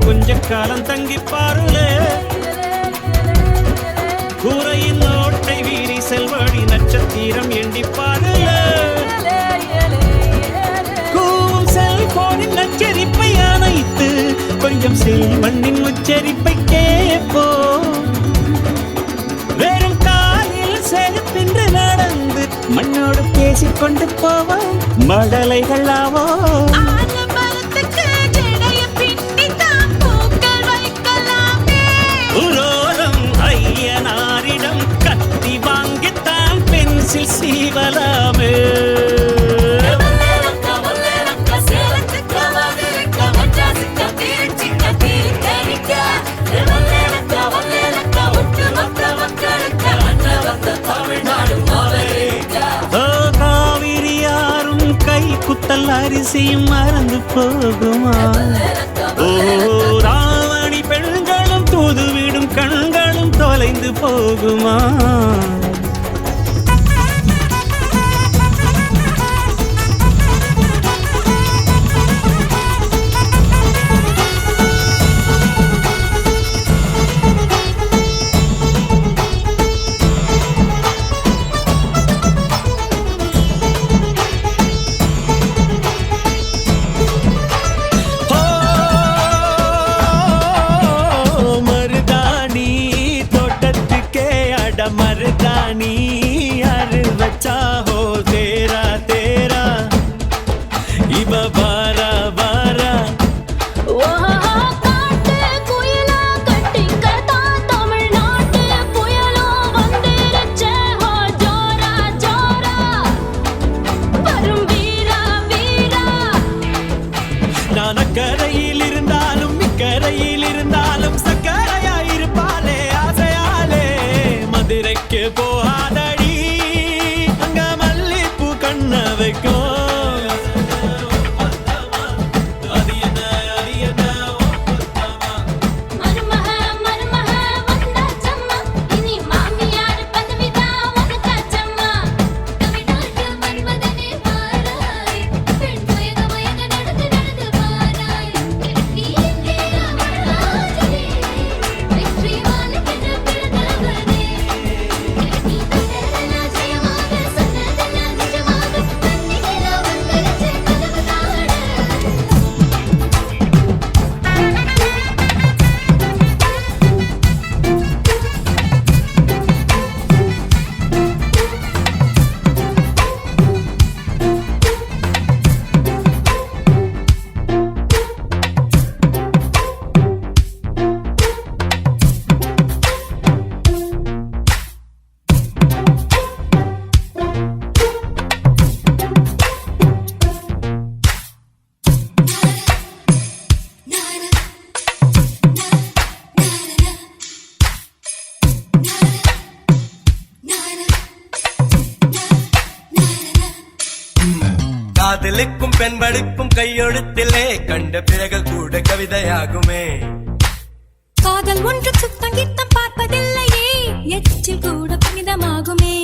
கொஞ்ச காலம் தங்கி பாருலே கூரையின் ஓட்டை வீரி செல்வாடி நட்சத்திரம் எண்டி பாருலே கூவும் செல்போனின் நச்சரிப்பை அணைத்து கொஞ்சம் செல்வண்ணின் உச்சரிப்பை கேட்போ வெறும் காலில் செருப்பின்று நடந்து மண்ணோடு பேசிக்கொண்டு போவோம் மடலைகள் ஆவோ சீவலாமே காவிரி யாரும் கை குத்தல் அரிசியும் மறந்து போகுமா ஓ ராவணி பெண்களும் தூதுவிடும் கண்களும் தொலைந்து போகுமா मर्दानी यार बच्चा हो तेरा तेरा इब बारा बारा காட்டு குயிலா கட்டி கட்டா தமிழ்நாட்டு புயலோ வந்திருச்சே ஹோ ஜோரா ஜோரா வரும் வீரா வீரா நான் அக்கரையில் இருந்தாலும் இக்கரையில் இருந்தாலும் சக்கரையாயிருப்பாளே ஆசையாலே மதுரைக்கு போகாதடி அங்க மல்லிப்பூ கண்ண வைக்கும் காதலுக்கும் பெண்படுக்கும் கையெழுத்திலே கண்ட பிறகு கூட கவிதையாகுமே. காதல் ஒன்று சுத்தம் கித்தம் பார்ப்பதில்லையே எச்சில் கூட புனிதமாகுமே.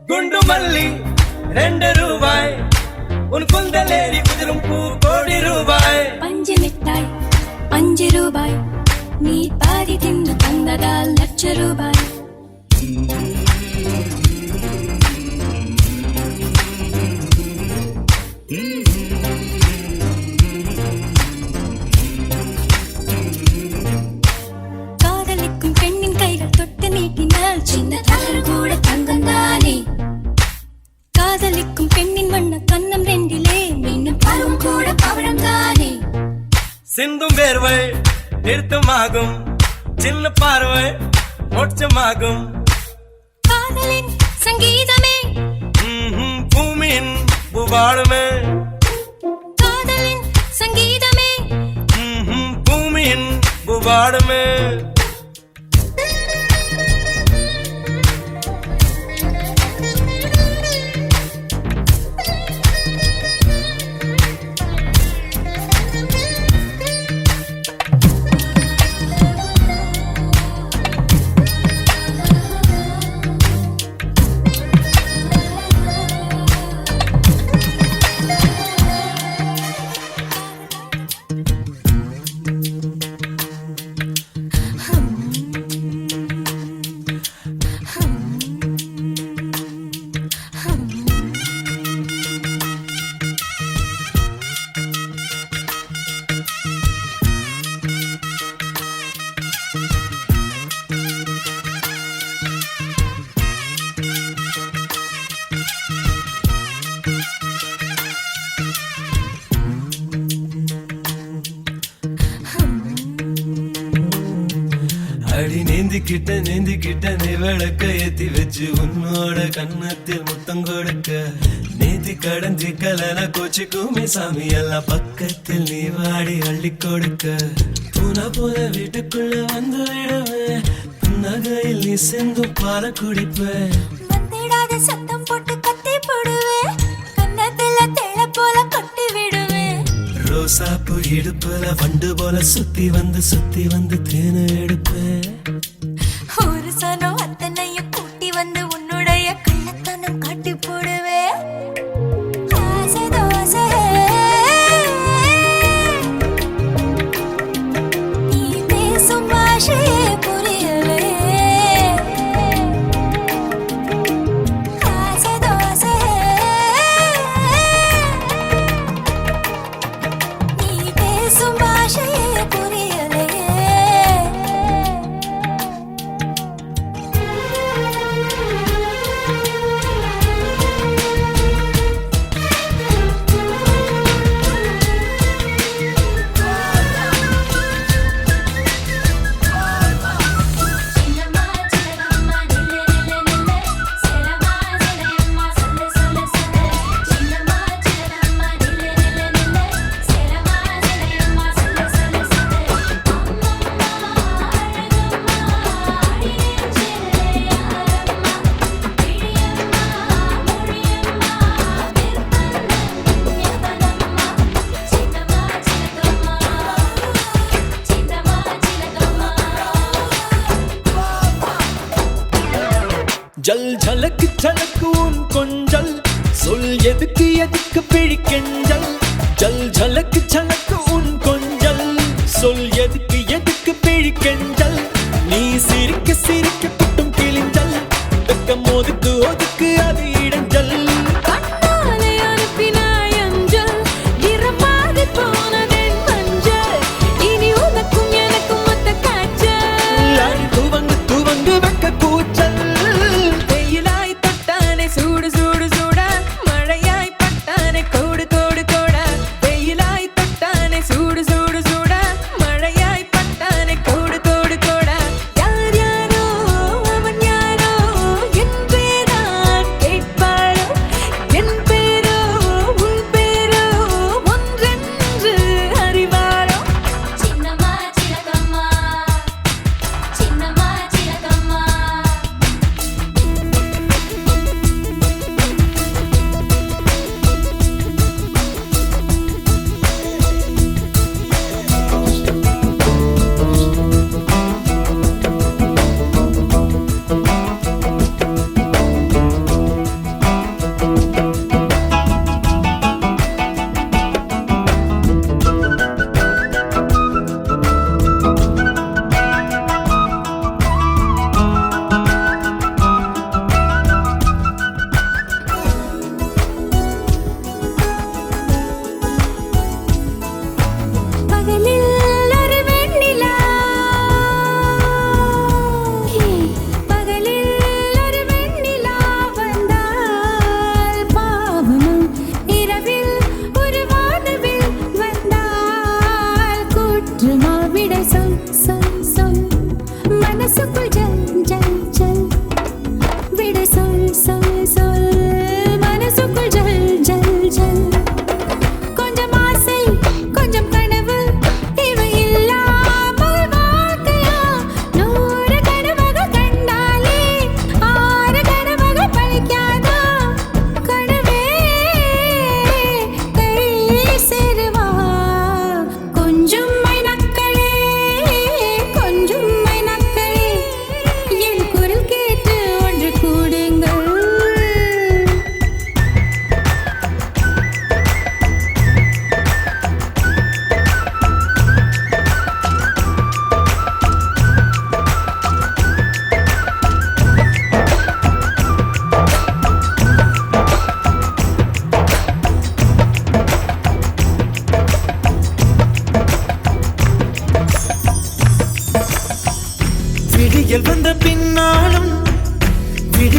குண்டு மல்லி 2 ரூபாய் உன் குந்தலேறி குதிரும் பூ கோடி ரூபாய். பஞ்சு மிட்டாய் 5 ரூபாய் நீ பாதி தின்னு தந்ததால் லட்ச ரூபாய். காதலிக்கும் பெண்ணின் கைகள் தொட்டு நீட்டினால் சின்ன தவறு கூட தங்கம் தானே. காதலிக்கும் பெண்ணின் வண்ண கண்ணம் ரெண்டிலே மீண்டும் பருவம் கூட பவழம் தானே. சிந்தும் வேர்வை நிறுத்தமாகும் சின்ன பார்வை மோட்சமாகும். காதலின் சங்கீதமே பூமியின் பூபாடுமே. காதலின் சங்கீதமே பூமியின் பூபாடுமே. அடி நீந்திக்கிட்ட நீ விளக்க ஏத்தி வச்சு உன்னோட கண்ணத்தில் முத்தம் கொடுக்க. நீதி கடஞ்சி கலன கோச்சிக்குமே சாமி எல்லாம் பக்கத்தில் நீ வாடி அள்ளி கொடுக்க. பூனா போல வீட்டுக்குள்ள வந்து விடுவேன் புன்னகையில் நீ செந்தும் பால குடிப்பேன். வந்திடாத சத்தம் போட்டு கத்தி போடுவேன் கண்ணத்துல தேள போல கொட்டி விடுவேன். ரோசாப்பு இடுப்புல வண்டு போல சுத்தி வந்து தேனை எடுப்பேன். ஒரு சனம் அத்தனையும் கூட்டி வந்து உன்னுடைய கள்ளத்தனம் காட்டி போடுவேன். ஆசை தோசை நீ பேசும் பாஷையே புரியலே. ஆசை தோசை நீ பேசும் பாஷையே புரியலே. ஜல் ஜலக்கு ஜலக்கு உன் கொஞ்சல் சொல் எதுக்கு எதுக்கு பிழிக்கெஞ்சல். ஜல் ஜலக்கு ஜலக்கு உன் கொஞ்சல் சொல் எதுக்கு எதுக்கு பிழிக்கெஞ்சல். நீ சிரிக்க சிரிக்க குட்டும் கிழிஞ்சல் வெக்கம் ஒதுக்கு ஒதுக்கு அது இடைஞ்சல். கண்ணாலே அனுப்பினாய் அஞ்சல் நிறமாதி போனதென் மஞ்சள். இனி உனக்கும் எனக்கும் மொத்த காய்ச்சல். துவங்கு வெக்க கூச்சல். வெயிலாய் தொட்டானே சூடு சூடு சூடா மழையாய் பட்டானே கோடு கோடு கோடா. வெயிலாய் தொட்டானே சூடு சூடு சூடா மழையாய் பட்டானே கோடு கோடு கோடா. யார் யாரோ அவன் யாரோ என்றேதான்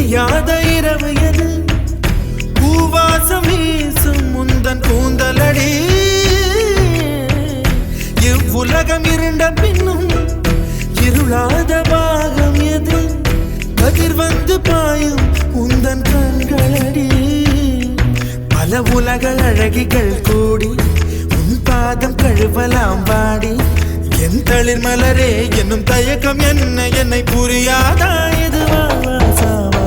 புரியாத இரவு எது பூவாசம் வீசும் முந்தன் கூந்தலடி இவ்வுலகம் இருண்ட பின்னும் இருளாத பாகம் எது கதிர் வந்து பாயும் உந்தன் கண்களடி பல உலக அழகிகள் கூடி உன் பாதம் கழுவலாம் வாடி என் தளிர் மலரே என்னும் தயக்கம் என்ன என்னை புரியாதா எதுவா சாவா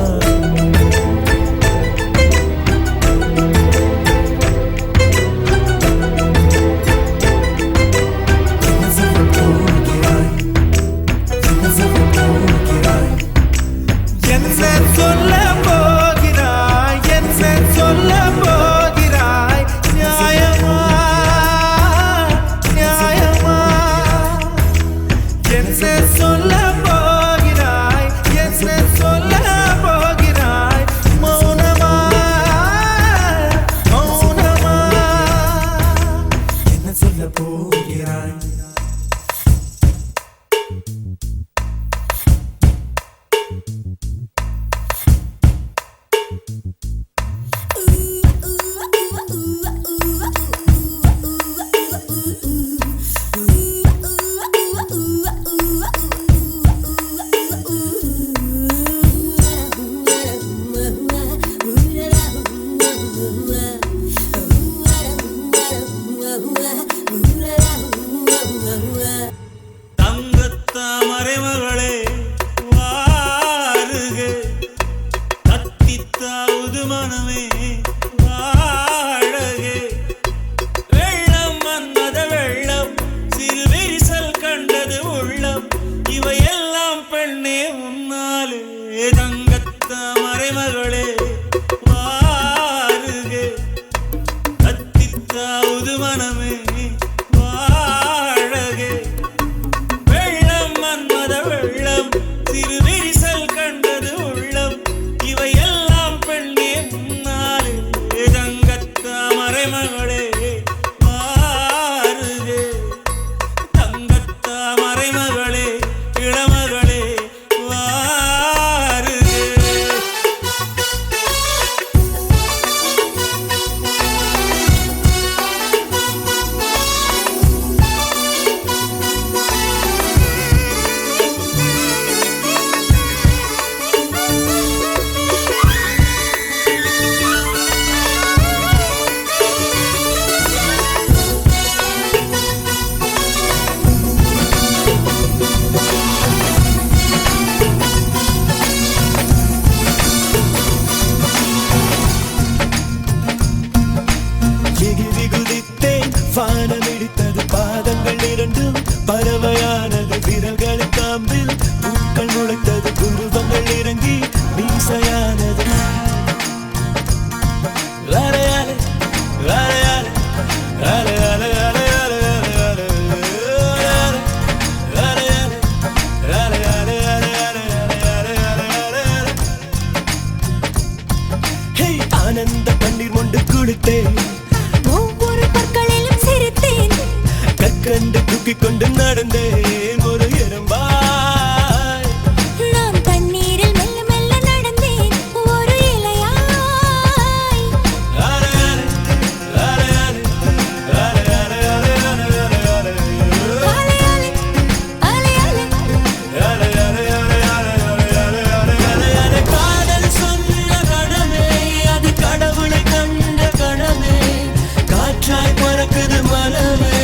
சொல்ல போகிறாய் என்ன சொல்ல போகிறாய் நியாயமா நியாயமா என்ன சொல்ல போகிறாய் என்ன சொல்ல போகிறாய் மௌனமா மௌனமா என்ன சொல்ல போகிறாய் தங்கத்தாமரைமகளே வாருக தத்தித்தாவது மனமே வாழகே வெள்ளம் வந்தத வெள்ளம் சிறு விரிசல் கண்டது உள்ளம் இவையெல்லாம் பெண்ணே உன்னாலே தங்கத்தாமரைமகளே வாருக தத்தித்தாவது மனமே வாழகே வெள்ளம் மன்மத வெள்ளம் சிறு விரிசல் கண்டது உள்ளம் இவையெல்லாம் பெண்ணே முன்னாலே தங்கத்தாமரைமகளே வாருகே தங்கத்தாமரைமகளே இளமகளே வாருகே எகிரி குதித்தேன் வானம் இடித்தது பாதங்கள் இரண்டும் பறவையானது விரல்கள் காம்பில் பூக்கள் முளைத்தது குருவங்கள் இறங்கி மீசையானது அலையாலே அலையாலே அலையாலே அலையாலே ஆனந்த கண்ணீர் கொண்டு குளித்தேன் ஒவ்வொரு பற்களிலும் சிரித்தேன் கற்கண்டு தூக்கிக் கொண்டு நடந்தேன் ஒரு எறும்பாய் நான் தண்ணீரில் மெல்ல மெல்ல நடந்தேன் ஒரு இலையாய் அலையாலே அலையாலே அலையாலே அலையாலே அலையாலே அலையாலே காதல் சொன்ன கணமே அது கடவுளை கண்ட கணமே காற்றாய் பறக்குது மனமே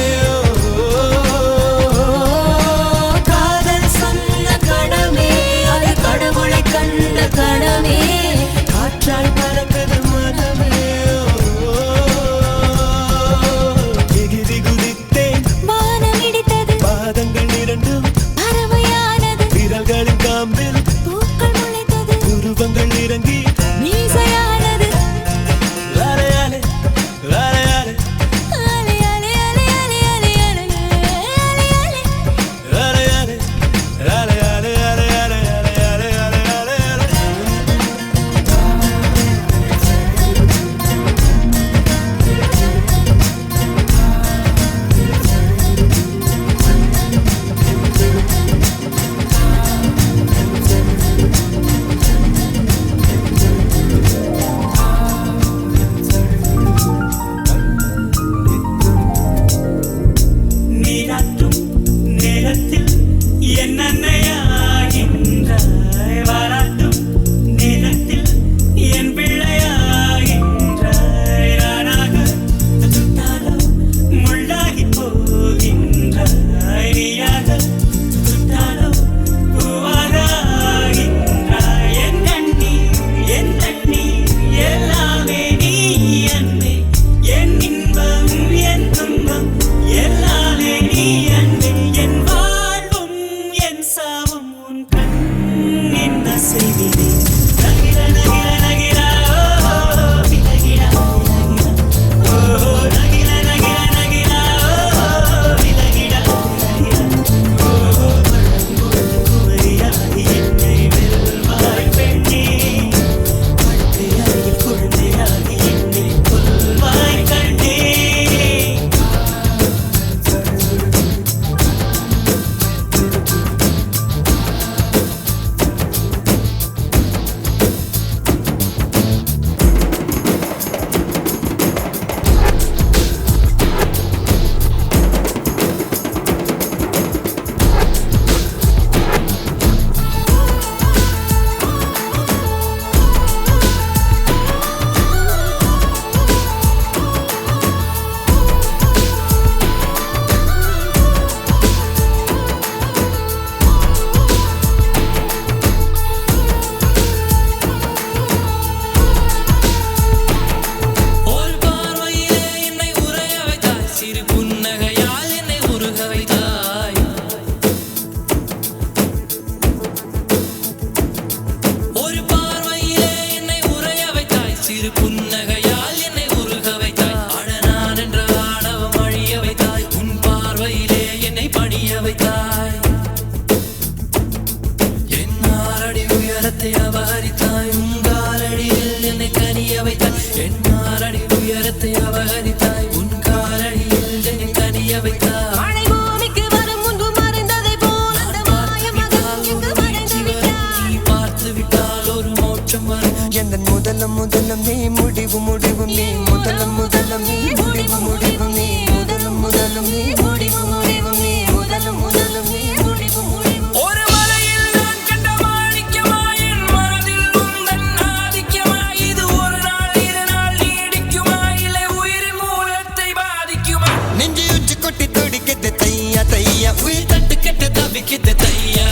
எந்தன் முதலம் முதலம் நீ முடிவு முடிவு நீ முதலம் முதலம் நீ முடிவு முடிவு நீ முதலம் முதலம் நீ முடிவு முடிவு நீ முதலம் முதலம் நீ முடிவு முடிவு ஒரு மலையில் நான் கண்ட மாணிக்கமா என் மனதில் உந்தன் ஆதிக்கமா இது ஒரு நாள் இரு நாள் நீடிக்குமா இல்லை உயிரின் மூலத்தை பாதிக்குமா நெஞ்சு உச்சி கொட்டி துடிக்குது தையா தையா உயிர் தட்டு கெட்டு தவிக்குது தையா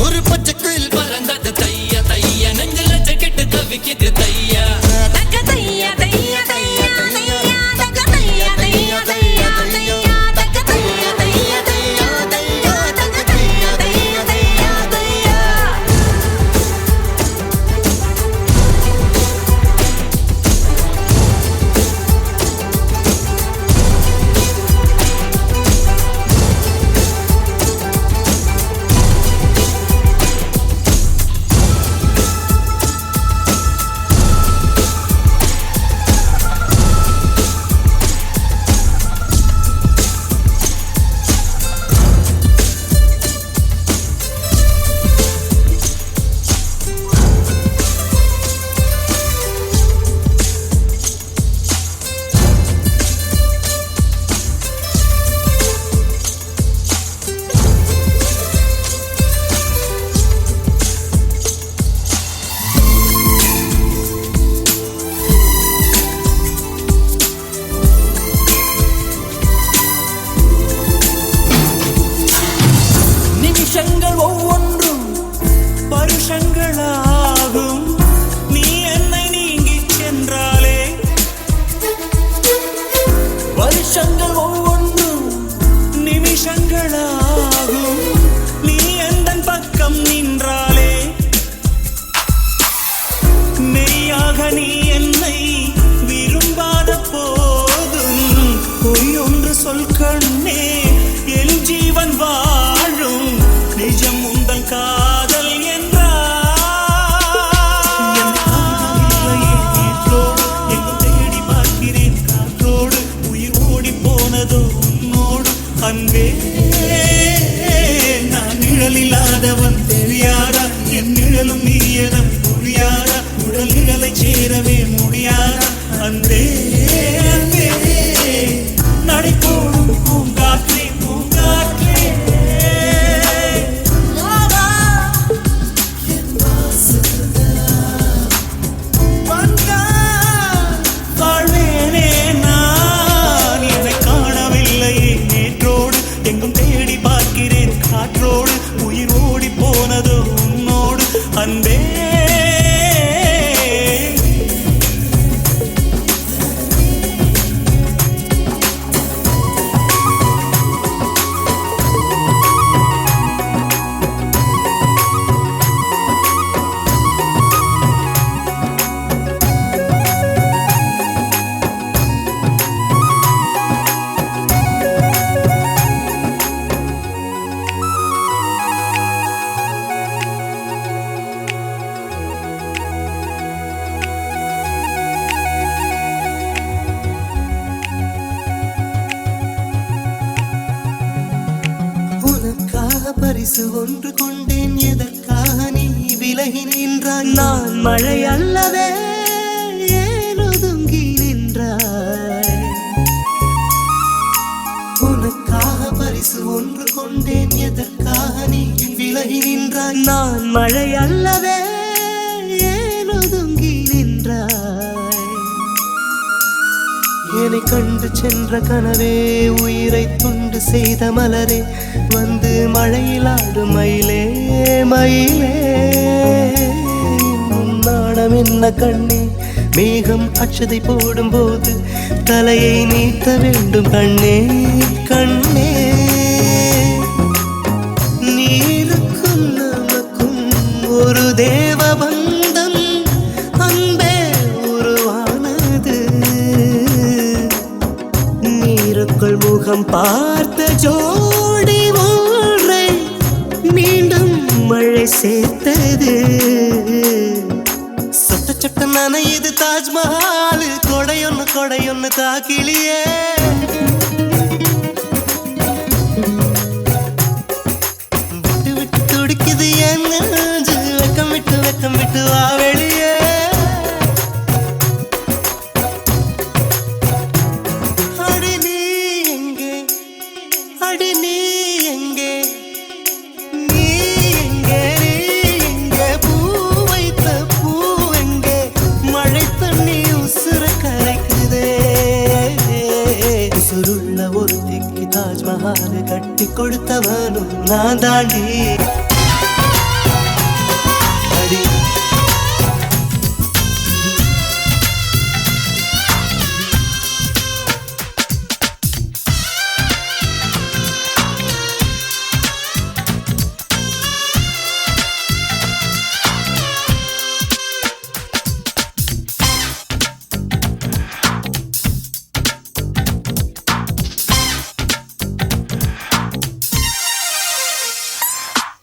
ஒரு பச்சை குயில் பறந்தது தையா தையா நெஞ்சில கெட்டு தவிக்குது தையா தக்க தையா தையா தையா தையா தக்க தையா தையா தையா தையா தக்க தையா தையா தையா தையா தக்க தையா தையா தையா தையா நிமிஷங்கள் ஒவ்வொன்றும் பருஷங்களாகும் நீ என்னை நீங்கி சென்றாலே வருஷங்கள் ஒவ்வொன்றும் நிமிஷங்களாகும் நீ எந்தன் பக்கம் நின்றாலே மெய்யாக நீ என்னை விரும்பாத போதும் பொய்யொன்று சொல் கண்ணே என் ஜீவன் வாழும் நிஜம் உந்தன் காதல் எங்கு தேடி பார்க்கிறேன் காற்றோடு உயிர் ஓடி போனதோ உன்னோடு அன்பே நான் நிழலில்லாதவன் தெரியாதா என் நிழலும் நீ என புரியாதா உடல் நிழலை சேரவே முடியாதா அன்பே அன்பே நடைபோடும் பூங்காற்றே பூங்காற்றே வாழ்வேனே நான் என்னை காணவில்லையே நேற்றோடு எங்கும் தேடி பார்க்கிறேன் காற்றோடு உயிர் ஓடி போனதோ உன்னோடு அன்பே உனக்காக பரிசு ஒன்று கொண்டேன் எதற்காக நீ விலகி நின்றாய் நான் மழை அல்லவே ஏன் ஒதுங்கி நின்றாய் உனக்காக பரிசு ஒன்று கொண்டேன் எதற்காக நீ விலகி நின்றாய் நான் மழை அல்லவே ஏன் ஒதுங்கி நின்றாய் என்னை கண்டு சென்ற கனவே உயிரை துண்டு செய்த மலரே வந்து மழையில் ஆடும் மயிலே மயிலே நாணம் என்ன கண்ணே மேகம் அச்சதை போடும் போது தலையை நீட்ட வேண்டும் கண்ணே கண்ணே நீருக்கும் நமக்கும் ஒரு தேவ பந்தம் அன்பே உருவானது நீருக்குள் முகம் பார்த்த ஜோடி ஒன்றை மீண்டும் மழை சேர்த்தது சொட்ட சொட்ட நனையுது தாஜ்மஹால் கொடையொன்னு தாக்கிலியே விட்டு விட்டு துடிக்குது என் நெஞ்சு வெக்கம் விட்டு வா வெளியே கொடுத்தவனும் நான் தாண்டி அடி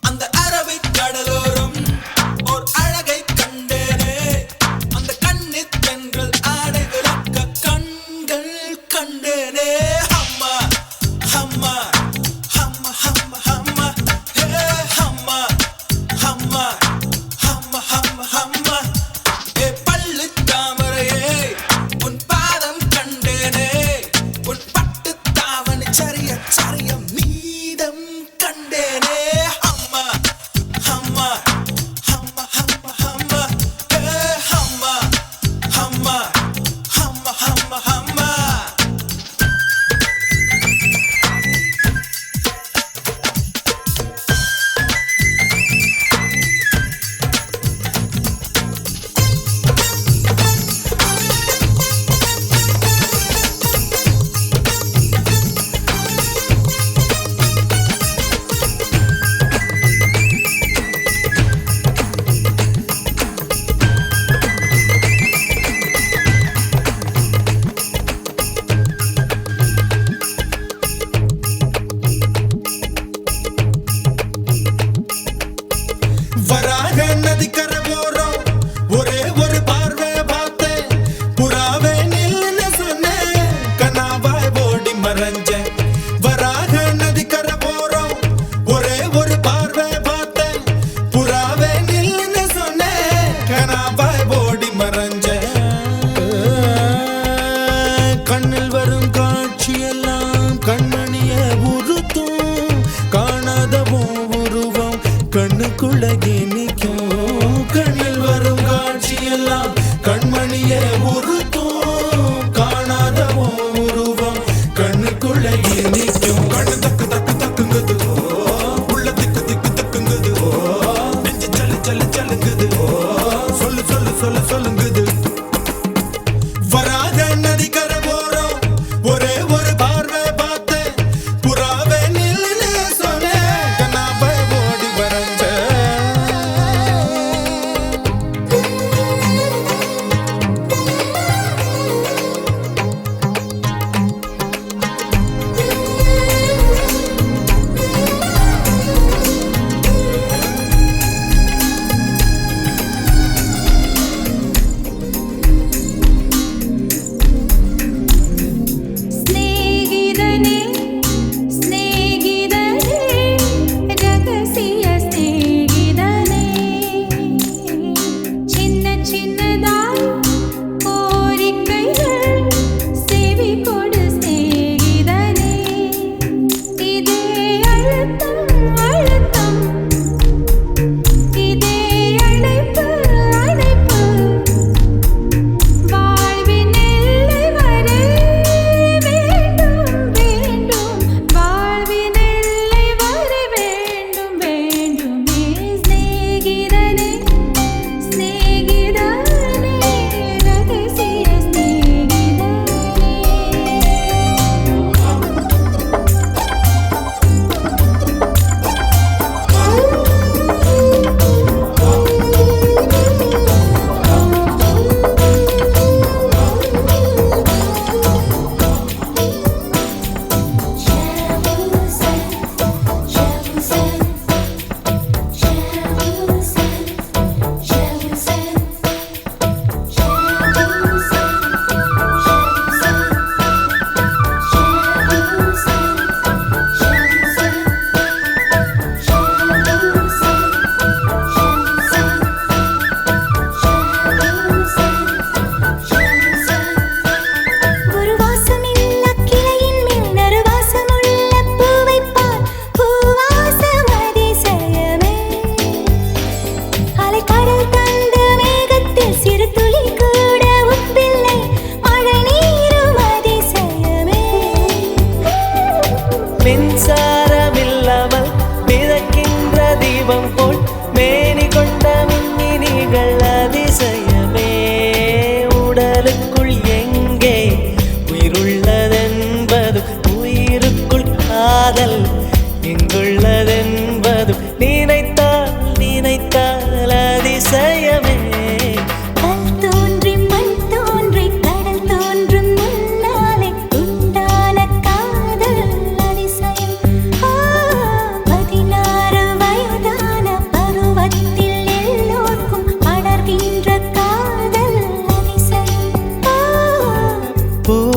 அந்த அரபிக் கடலோரம் ஓர் அழகை கண்டேனே அந்த கண்ணித் தென்றல் ஆடை விளக்க கண்கள் கண்டேனே ஹம்மா ஹம்மா ஹம்மா ஹம்மா ஹம்மா ஹே ஹம்மா ஹம்மா ஹம்மா ஹம்மா ஹம்மா ஏ பள்ளி தாமரையே உன் பாதம் கண்டேனே உன் பட்டு தாவணி சரிய சரிய மீதம் கண்டேனே ஹம்மா ஹம்மா ஹம்மா ஹம்மா ஹம்மா ஹே ஹம்மா ஹம்மா ஹம்மா ஹம்மா ஹம்மா வராக நதிக்கரை போறோம் ஒரே ஒரு பார்வை பார்த்தேன் புறாவே நில்லுன்னு சொன்னேன் கனாவாய் ஓடி மறைஞ்சேன் வராக நதிக்கரை போறோம் ஒரே ஒரு பார்வை பார்த்தேன் புறாவே நில்லுன்னு சொன்னேன் கனாவாய் ஓடி மறைஞ்சேன் கண்ணில் வரும் காட்சியெல்லாம் கண்மணிய உறுத்தும் காணாதவோ உருவம் கண்ணுக்குள்ளே நிற்கும் கண்ணில் வரும் காட்சியெல்லாம் கண்மணிய உறுத்தும் காணாதவோ உருவம் கண்ணுக்குள்ளே நிற்கும் கண்ணு தக்கு தக்கு தக்குங்குது உள்ள திக்கு திக்கு தக்குங்குது நெஞ்சு சல்லு சல்லு சல்லுங்குது சொல்லு சொல்லு சொல்லு சொல்லுங்குது வராக நதிக்கரை போறோம் ஒரே ஒரு பார்வை பார்த்தேன் புறாவே நில்லுன்னு சொன்னேன் கனாவை ஓடி வரைஞ்சேன்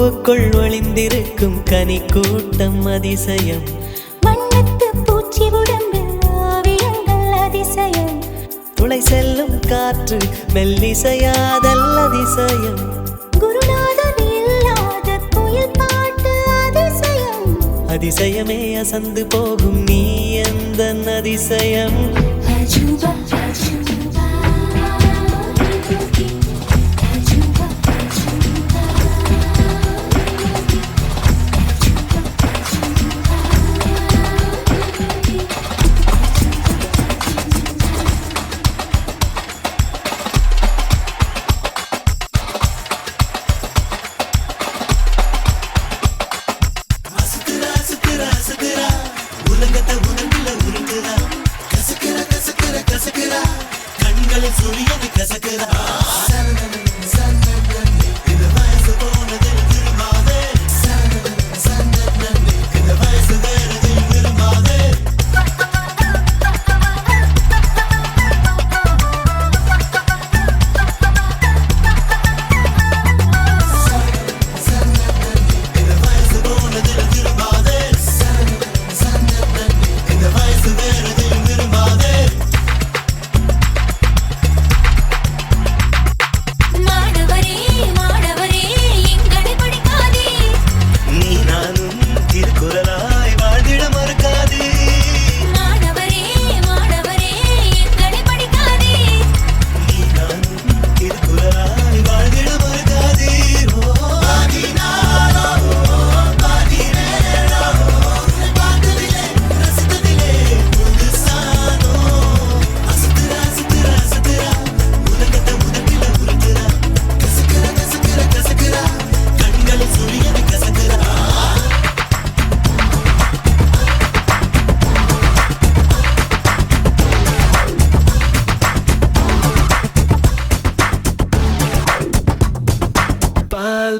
பூவுக்குள் ஒளிந்திருக்கும் கனி கூட்டம் அதிசயம். வண்ணத்து பூச்சி உடம்பில் ஓவியங்கள் அதிசயம். துளை செல்லும் காற்று மெல்லிசையாதல் அதிசயம். குருநாதர் இல்லாத குயில் பாட்டு அதிசயம். அதிசயமே அசந்து போகும் நீ எந்த அதிசயம். அஜூபா அஜூபா அஜூபா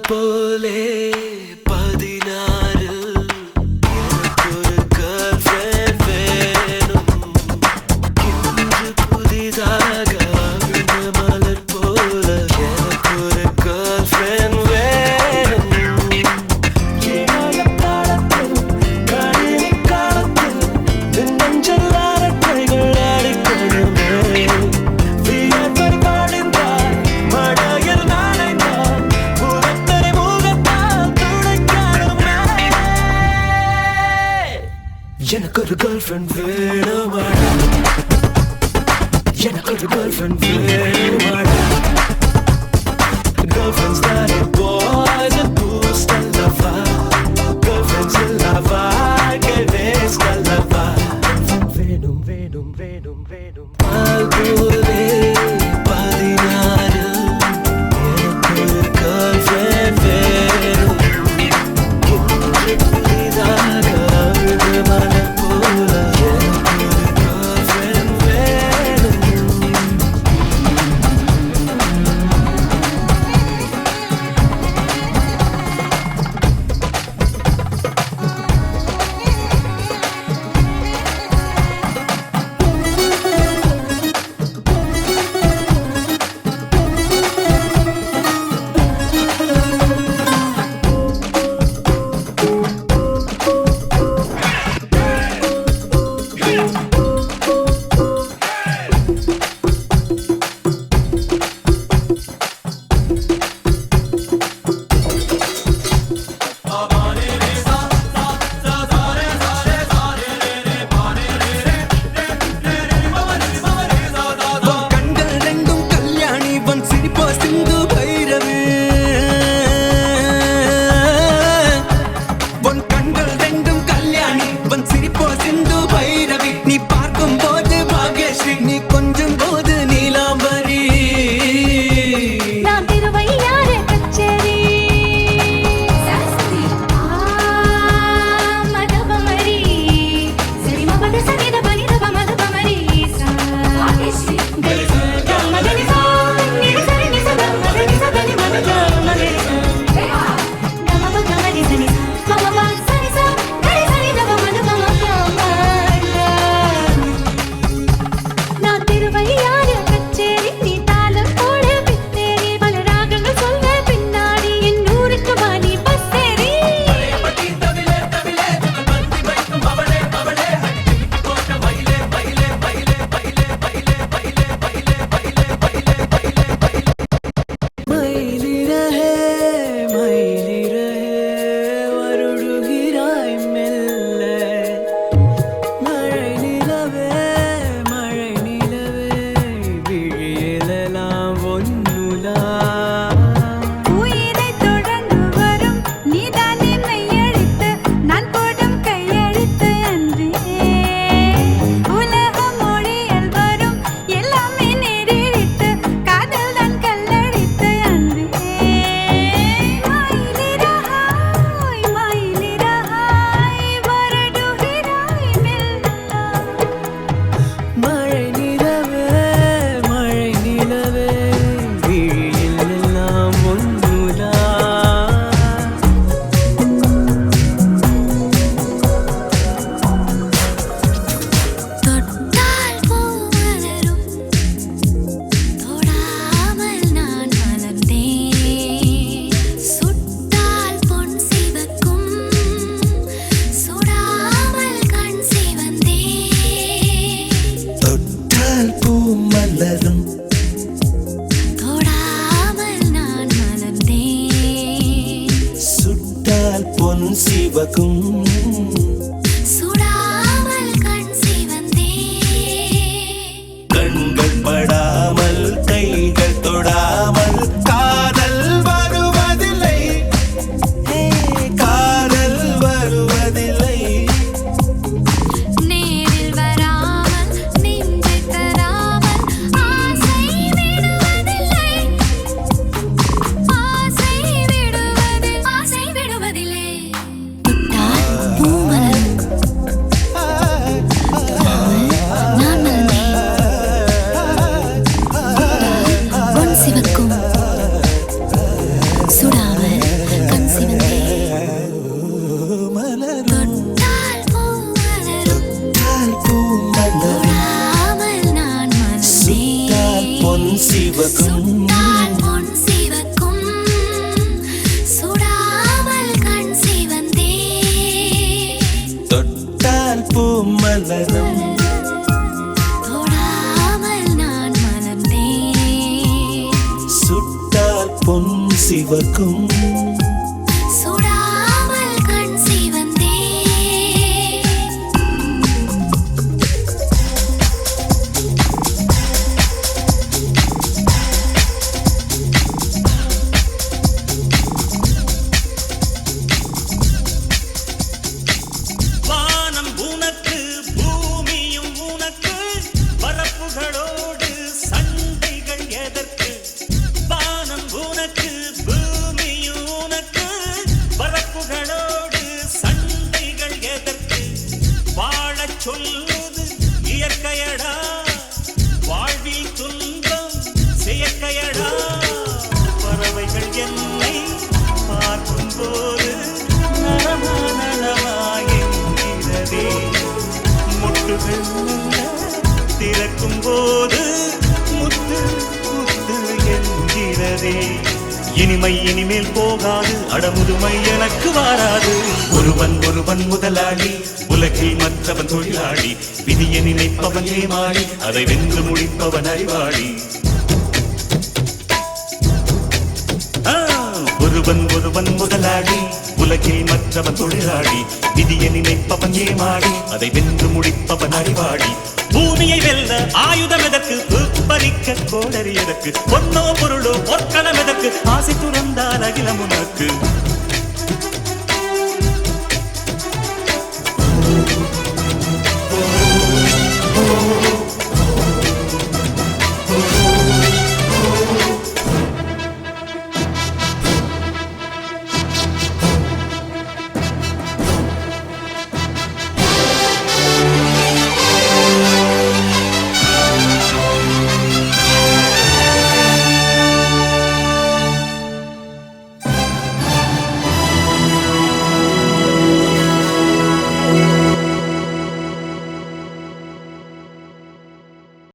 போலே 16 எனக்கொரு girlfriend வேணும். இன்று புதிதாக விழுந்த மலர் போல எனக்கொரு girlfriend வேணும். இணைய காலத்தில் கணினி காலத்தில் நெஞ்சல் அரட்டைகள் அடிக்கணுமே. வியர்வை வழிந்தால் மழையில் நனைந்தால் எனக்கொரு கேர்ள்ஃப்ரெண்ட் வேணுமாடா, எனக்கொரு கேர்ள்ஃப்ரெண்ட் வேணுமாடா. Girlfriends that are boys and boost the lava. Girlfriends in lava, que ves the lava. வேணும் வேணும் வேணும் வேணும் பால் போலே 16 எனக்கொரு கேர்ள்ஃப்ரெண்ட் வேணும். இன்று புதிதாக விழுந்த மலர் போல எனக்கொரு girlfriend வேணும். கண்கள் ரெண்டும் கல்யாணி வன் சிரிப்போ சிந்து பைரவி. உன் கண்கள் ரெண்டும் கல்யாணி வன் சிரிப்போ சிந்து பைரவி. நீ பார்க்கும் போது பாக்யஸ்ரீ, நீ கொஞ்சம் போது நீலாம்பரி. நான் திருவையா நூலா உயிரை தொடர்ந்து வரும் நீதான் என்னை அழைத்து நான் போடும் கையெழுத்து அன்றே உலக மொழியில் வரும் எல்லாமே நேரிழித்து காதல் தான் கல்லடித்து அன்றே மாயிலிரஹாய் வரடுகிறாய் மெல்ல மழை நிலவே விழியில் எல்லாம் ஒன்றுதா தொட்டால் பூ மலரும் தொடாமல் நான் மலர்ந்தேன் சுட்டால் பொன் சிவக்கும் சுடாமல் கண் சிவந்தேன் தொட்டால் பூ மலரும் தொடாமல் நான் மலர்ந்தேன் சுட்டால் பொன் சிவக்கும் சுடாமல் கண் சிவந்தேன் கண்கள் படாமல் கைகள் தொடாமல் காதல் வருவதில்லை காதல் வருவதில்லை நேரில் வராமல் நின்று தராமல் ஆசை விடுவதில்லை ஆசை விடுவதில்லை தொட்டால் பூ மலரும் நான் மலர்ந்தேன் பொன் சிவக்கும் சுடாமல் கண் சிவந்தேன் தொட்டால் பூ மலரும் தொடாமல் நான் சுட்டால் பொன் மலர்ந்தேன் சிவக்கும் சுட்டால் பொன் சிவக்கும் சுடாமல் கண் சிவந்தேன் தொட்டால் பூ மலரும் தொடாமல் நான் மலர்ந்தேன் சுட்டால் பொன் சிவக்கும் சுடாமல் கண் சிவந்தேன் வானம் உனக்கு பூமியும் உனக்கு பரப்புகளோடு சண்டைகள் எதற்கு வானம் உனக்கு பூமியும் உனக்கு பரப்புகளோடு சண்டைகள் எதற்கு வாழச் சொல்வது இயற்கையடா வாழ்வில் துன்பம் செயற்கையடா பறவைகள் என்னை பார்க்கும்போது நலமா நலமா என்கிறதே முட்டுகள் மெல்ல திறக்கும் போது முத்து முத்து என்கிறதே இனிமை இனிமேல் போகாது அடமுதுமை எனக்கு வாராது ஒருவன் முதலாளி உலகில் மற்றவன் தொழிலாளி விதியை நினைப்பவன் ஏமாளி அதை வென்று முடிப்பவன் அறிவாளி ஒருவன் முதலாளி உலகில் மற்றவன் தொழிலாளி விதியை நினைப்பவன் ஏமாளி அதை வென்று முடிப்பவன் அறிவாளி பூமியை வெல்ல ஆயுதம் எதற்கு பறிக்க கோடரி எதற்கு பொன்னோ பொருளோ பொற்களம் எதற்கு